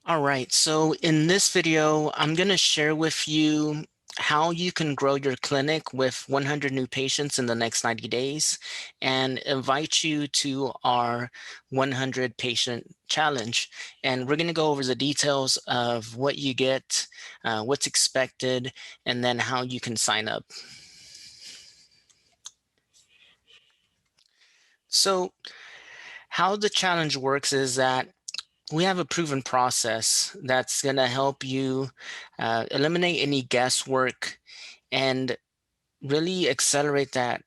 All right, so in this video, I'm going to share with you how you can grow your clinic with 100 new patients in the next 90 days and invite you to our 100 patient challenge. And we're going to go over the details of what you get, what's expected, and then how you can sign up. So how the challenge works is that we have a proven process that's going to help you eliminate any guesswork and really accelerate that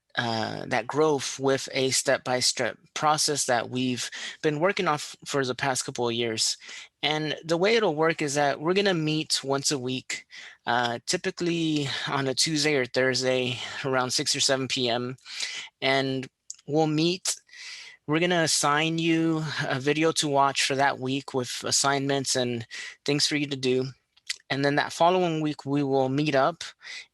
growth with a step-by-step process that we've been working on for the past couple of years. And the way it'll work is that we're going to meet once a week, typically on a Tuesday or Thursday around 6 or 7 p.m. And we'll meet. We're going to assign you a video to watch for that week with assignments and things for you to do. And then that following week, we will meet up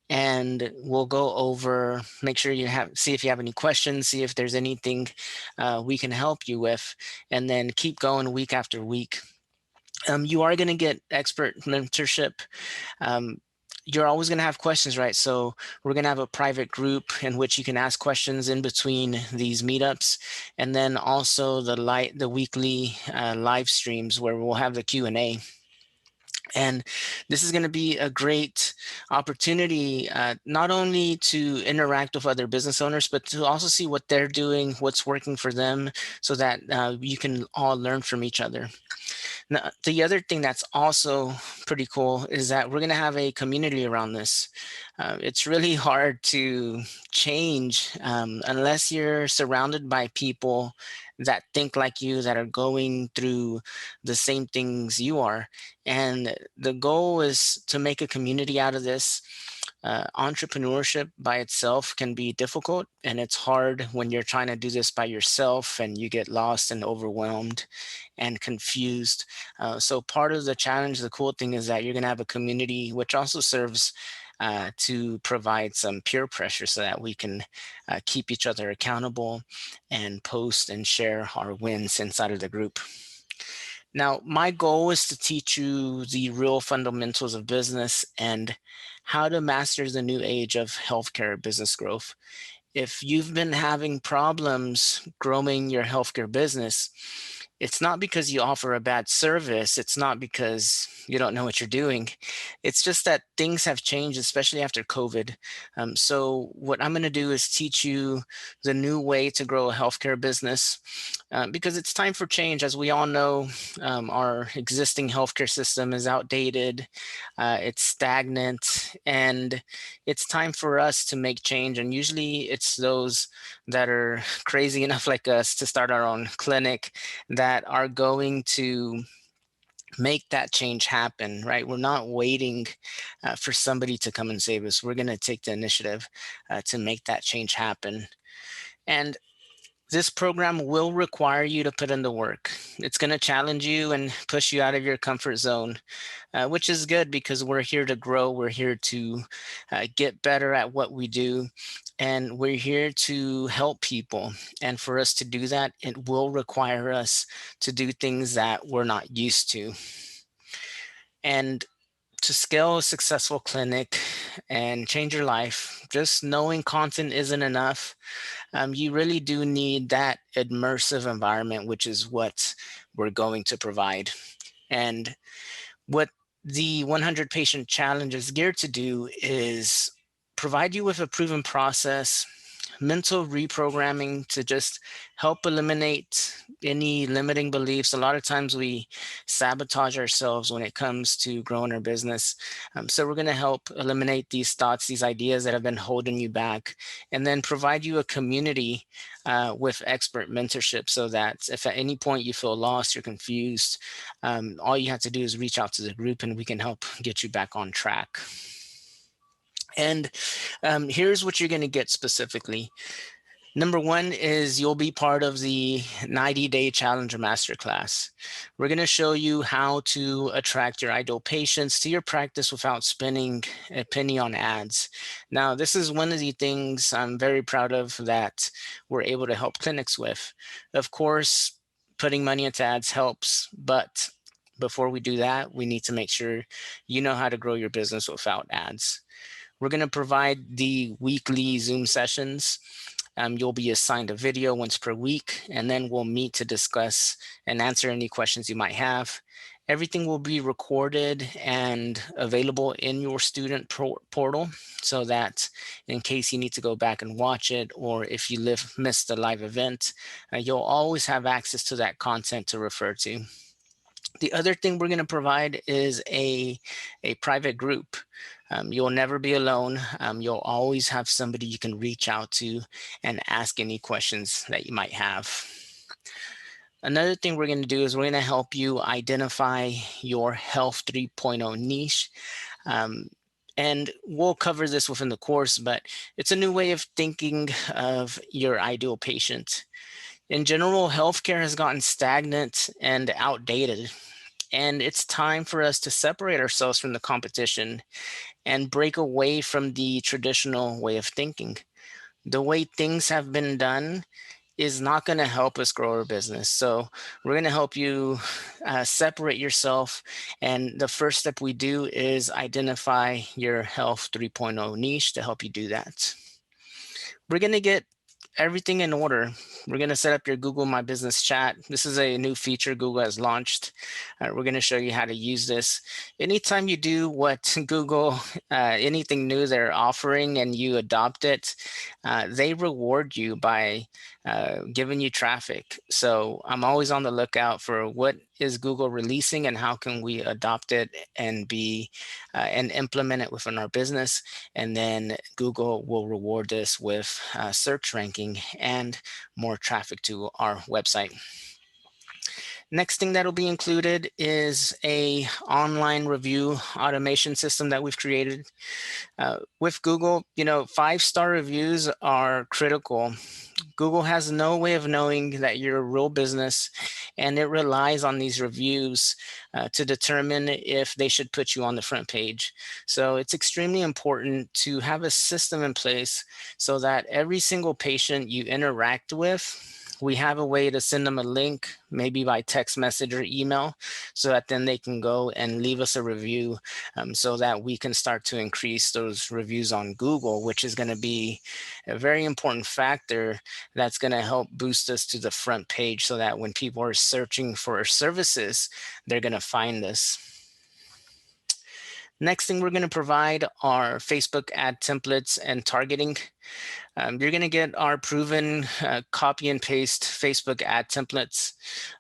and we'll go over, make sure see if you have any questions, see if there's anything we can help you with, and then keep going week after week. You are going to get expert mentorship. Um, you're always going to have questions, right? So we're going to have a private group in which you can ask questions in between these meetups, and then also the weekly live streams where we'll have the Q&A. And this is going to be a great opportunity, not only to interact with other business owners, but to also see what they're doing, what's working for them, so that you can all learn from each other. Now, the other thing that's also pretty cool is that we're going to have a community around this. It's really hard to change unless you're surrounded by people that think like you, that are going through the same things you are. And the goal is to make a community out of this. Entrepreneurship by itself can be difficult, and it's hard when you're trying to do this by yourself and you get lost and overwhelmed and confused. So part of the challenge, the cool thing is that you're going to have a community, which also serves to provide some peer pressure so that we can keep each other accountable and post and share our wins inside of the group. Now, my goal is to teach you the real fundamentals of business and how to master the new age of healthcare business growth. If you've been having problems growing your healthcare business, it's not because you offer a bad service. It's not because you don't know what you're doing. It's just that things have changed, especially after COVID. So what I'm going to do is teach you the new way to grow a healthcare business, because it's time for change. As we all know, our existing healthcare system is outdated, it's stagnant, and it's time for us to make change. And usually it's those that are crazy enough like us to start our own clinic that are going to make that change happen, right? We're not waiting for somebody to come and save us. We're going to take the initiative to make that change happen. And this program will require you to put in the work. It's going to challenge you and push you out of your comfort zone, which is good because we're here to grow. We're here to get better at what we do. And we're here to help people. And for us to do that, it will require us to do things that we're not used to. And to scale a successful clinic and change your life, just knowing content isn't enough. You really do need that immersive environment, which is what we're going to provide. And what the 100 patient challenge is geared to do is provide you with a proven process, mental reprogramming to just help eliminate any limiting beliefs. A lot of times we sabotage ourselves when it comes to growing our business. So we're going to help eliminate these thoughts, these ideas that have been holding you back, and then provide you a community with expert mentorship so that if at any point you feel lost, you're confused, all you have to do is reach out to the group and we can help get you back on track. And here's what you're going to get specifically. Number one is you'll be part of the 90-day Challenger Masterclass. We're going to show you how to attract your ideal patients to your practice without spending a penny on ads. Now, this is one of the things I'm very proud of that we're able to help clinics with. Of course, putting money into ads helps, but before we do that, we need to make sure you know how to grow your business without ads. We're going to provide the weekly Zoom sessions. You'll be assigned a video once per week, and then we'll meet to discuss and answer any questions you might have. Everything will be recorded and available in your student portal, so that in case you need to go back and watch it, or if you missed a live event, you'll always have access to that content to refer to. The other thing we're going to provide is a private group. You'll never be alone. You'll always have somebody you can reach out to and ask any questions that you might have. Another thing we're going to do is we're going to help you identify your Health 3.0 niche. And we'll cover this within the course, but it's a new way of thinking of your ideal patient. In general, healthcare has gotten stagnant and outdated, and it's time for us to separate ourselves from the competition and break away from the traditional way of thinking. The way things have been done is not going to help us grow our business. So we're going to help you separate yourself. And the first step we do is identify your Health 3.0 niche to help you do that. We're going to get everything in order. We're going to set up your Google My Business chat. This is a new feature Google has launched. We're going to show you how to use this. Anytime you do what Google, anything new they're offering and you adopt it, they reward you by giving you traffic. So I'm always on the lookout for what is Google releasing and how can we adopt it and and implement it within our business. And then Google will reward us with search ranking and more traffic to our website. Next thing that'll be included is a online review automation system that we've created. With Google, 5-star reviews are critical. Google has no way of knowing that you're a real business, and it relies on these reviews to determine if they should put you on the front page. So it's extremely important to have a system in place so that every single patient you interact with, we have a way to send them a link, maybe by text message or email, so that then they can go and leave us a review so that we can start to increase those reviews on Google, which is going to be a very important factor that's going to help boost us to the front page so that when people are searching for our services, they're going to find us. Next thing we're going to provide are Facebook ad templates and targeting. You're going to get our proven copy and paste Facebook ad templates,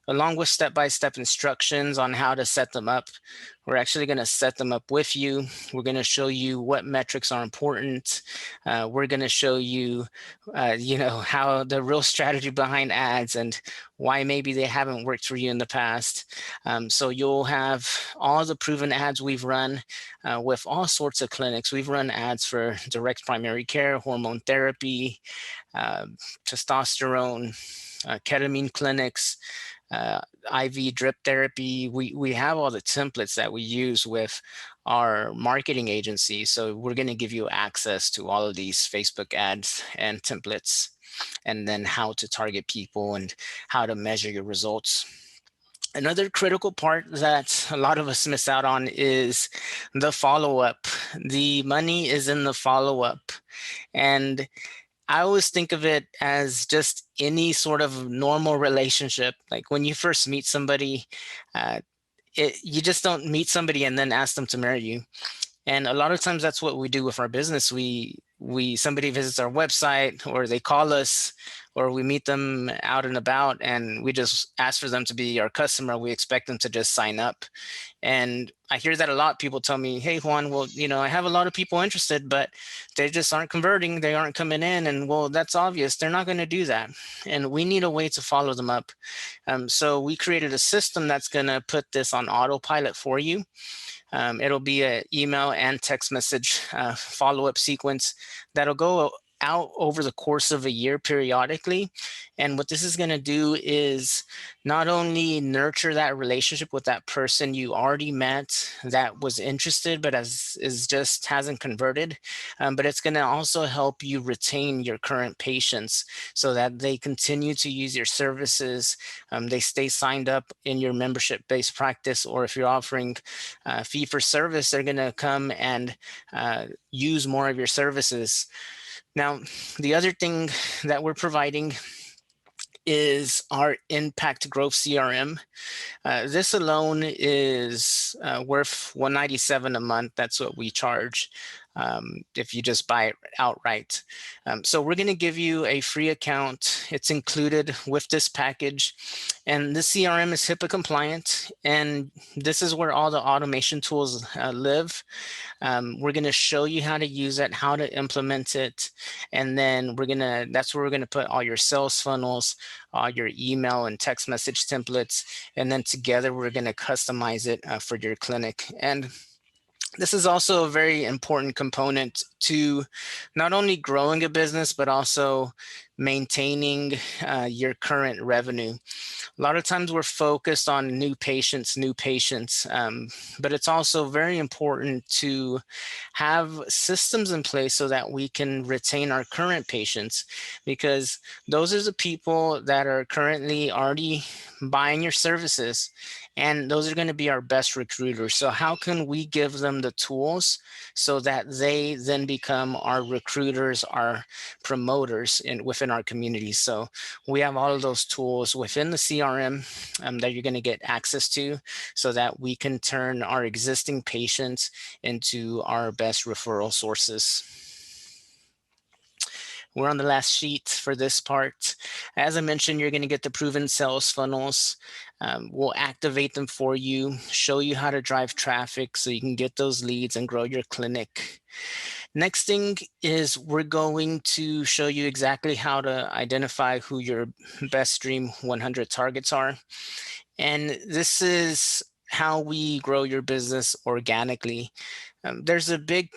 along with step-by-step instructions on how to set them up. We're actually going to set them up with you. We're going to show you what metrics are important. We're going to show you, how the real strategy behind ads and why maybe they haven't worked for you in the past. So you'll have all the proven ads we've run with all sorts of clinics. We've run ads for direct primary care, hormone therapy, testosterone, ketamine clinics, IV drip therapy. We have all the templates that we use with our marketing agency. So we're going to give you access to all of these Facebook ads and templates, and then how to target people and how to measure your results. Another critical part that a lot of us miss out on is the follow-up. The money is in the follow-up. And I always think of it as just any sort of normal relationship. Like when you first meet somebody, you just don't meet somebody and then ask them to marry you. And a lot of times that's what we do with our business. Somebody visits our website, or they call us, or we meet them out and about, and we just ask for them to be our customer. We expect them to just sign up. And I hear that a lot. People tell me, hey, Juan, well, I have a lot of people interested, but they just aren't converting. They aren't coming in. And well, that's obvious. They're not going to do that. And we need a way to follow them up. So we created a system that's going to put this on autopilot for you. It'll be an email and text message follow-up sequence that'll go out over the course of a year periodically. And what this is going to do is not only nurture that relationship with that person you already met that was interested, but as is just hasn't converted, but it's going to also help you retain your current patients so that they continue to use your services. They stay signed up in your membership based practice, or if you're offering fee for service, they're going to come and use more of your services. Now, the other thing that we're providing is our Impact Growth CRM. This alone is worth $197 a month. That's what we charge if you just buy it outright. So we're going to give you a free account. It's included with this package. And this CRM is HIPAA compliant. And this is where all the automation tools live. We're going to show you how to use it, how to implement it. And then that's where we're going to put all your sales funnels, all your email and text message templates. And then together, we're going to customize it for your clinic. And this is also a very important component to not only growing a business, but also maintaining your current revenue. A lot of times we're focused on new patients, but it's also very important to have systems in place so that we can retain our current patients, because those are the people that are currently already buying your services, and those are going to be our best recruiters. So how can we give them the tools so that they then become our recruiters, our promoters within our community? So we have all of those tools within the CRM that you're going to get access to so that we can turn our existing patients into our best referral sources. We're on the last sheet for this part. As I mentioned, you're going to get the proven sales funnels. We'll activate them for you, show you how to drive traffic so you can get those leads and grow your clinic. Next thing is we're going to show you exactly how to identify who your best Dream 100 targets are. And this is how we grow your business organically. There's a big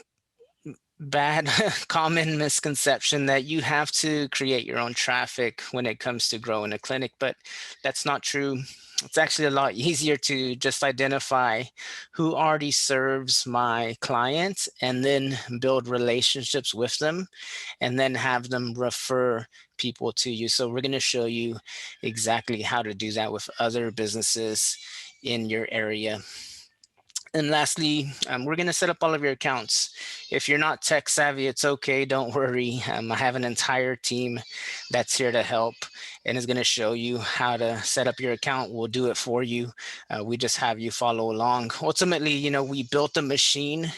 bad common misconception that you have to create your own traffic when it comes to growing a clinic, but that's not true. It's actually a lot easier to just identify who already serves my clients and then build relationships with them and then have them refer people to you. So we're going to show you exactly how to do that with other businesses in your area. And lastly, we're going to set up all of your accounts. If you're not tech savvy, it's okay. Don't worry. I have an entire team that's here to help and is going to show you how to set up your account. We'll do it for you. We just have you follow along. Ultimately, we built a machine.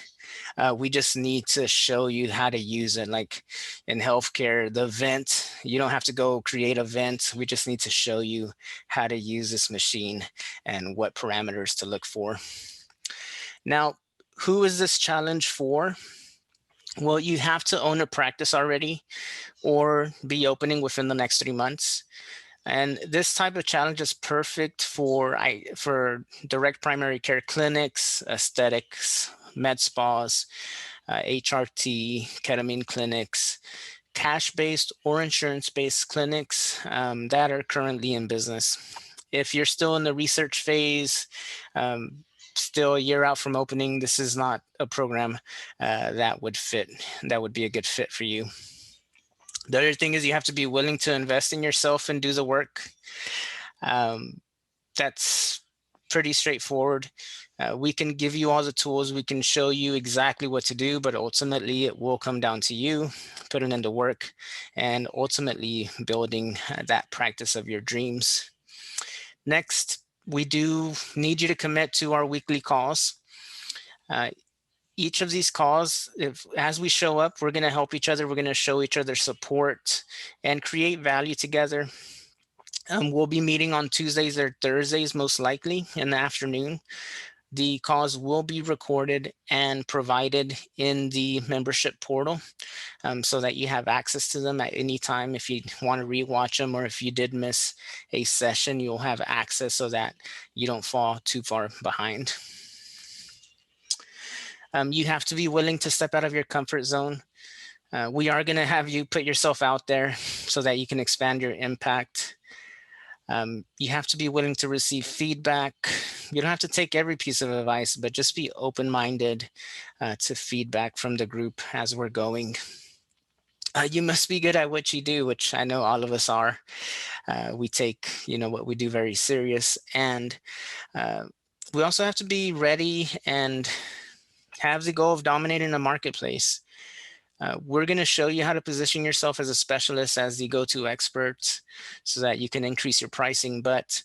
We just need to show you how to use it. Like in healthcare, the vent, you don't have to go create a vent. We just need to show you how to use this machine and what parameters to look for. Now, who is this challenge for? Well, you have to own a practice already or be opening within the next 3 months. And this type of challenge is perfect for direct primary care clinics, aesthetics, med spas, HRT, ketamine clinics, cash-based or insurance-based clinics that are currently in business. If you're still in the research phase, still a year out from opening, this is not a program that would be a good fit for you. The other thing is you have to be willing to invest in yourself and do the work. That's pretty straightforward. We can give you all the tools. We can show you exactly what to do, but ultimately it will come down to you putting in the work and ultimately building that practice of your dreams. Next, we do need you to commit to our weekly calls. Each of these calls, as we show up, we're going to help each other. We're going to show each other support and create value together. We'll be meeting on Tuesdays or Thursdays, most likely in the afternoon. The calls will be recorded and provided in the membership portal so that you have access to them at any time. If you want to rewatch them or if you did miss a session, you'll have access so that you don't fall too far behind. You have to be willing to step out of your comfort zone. We are going to have you put yourself out there so that you can expand your impact. You have to be willing to receive feedback. You don't have to take every piece of advice, but just be open minded to feedback from the group as we're going. You must be good at what you do, which I know all of us are. We take, what we do very serious, and uh, we also have to be ready and have the goal of dominating the marketplace. We're going to show you how to position yourself as a specialist, as the go-to expert, so that you can increase your pricing. But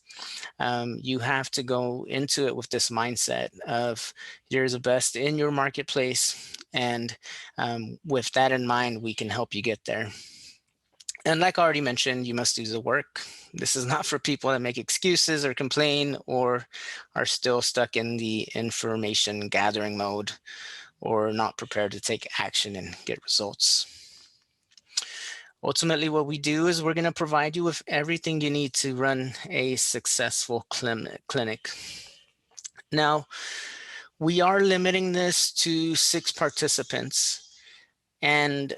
you have to go into it with this mindset of you're the best in your marketplace. And with that in mind, we can help you get there. And like I already mentioned, you must do the work. This is not for people that make excuses or complain or are still stuck in the information gathering mode or not prepared to take action and get results. Ultimately, what we do is we're going to provide you with everything you need to run a successful clinic. Now, we are limiting this to 6 participants, and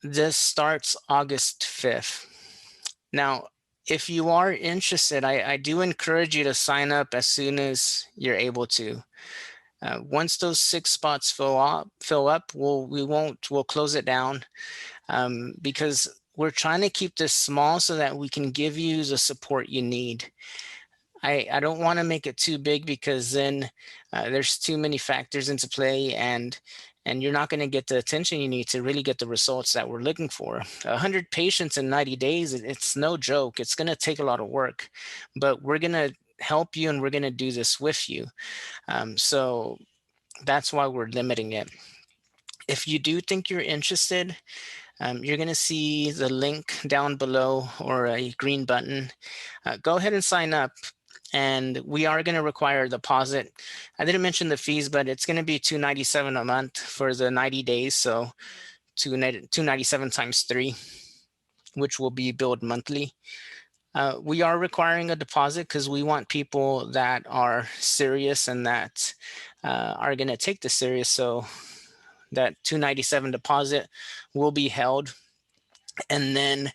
this starts August 5th. Now, if you are interested, I do encourage you to sign up as soon as you're able to. Once those 6 spots fill up, we'll close it down, because we're trying to keep this small so that we can give you the support you need. I don't want to make it too big, because then there's too many factors into play, and you're not going to get the attention you need to really get the results that we're looking for. 100 patients in 90 days, it's no joke. It's going to take a lot of work, but we're going to help you and we're going to do this with you. So that's why we're limiting it. If you do think you're interested, you're going to see the link down below, or a green button. Go ahead and sign up. And we are going to require a deposit. I didn't mention the fees, but it's going to be $297 a month for the 90 days. So $297 times 3, which will be billed monthly. We are requiring a deposit because we want people that are serious and that are going to take this serious. So that $297 deposit will be held, and then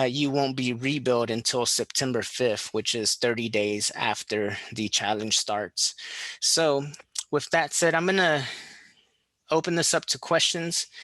you won't be rebilled until September 5th, which is 30 days after the challenge starts. So with that said, I'm going to open this up to questions.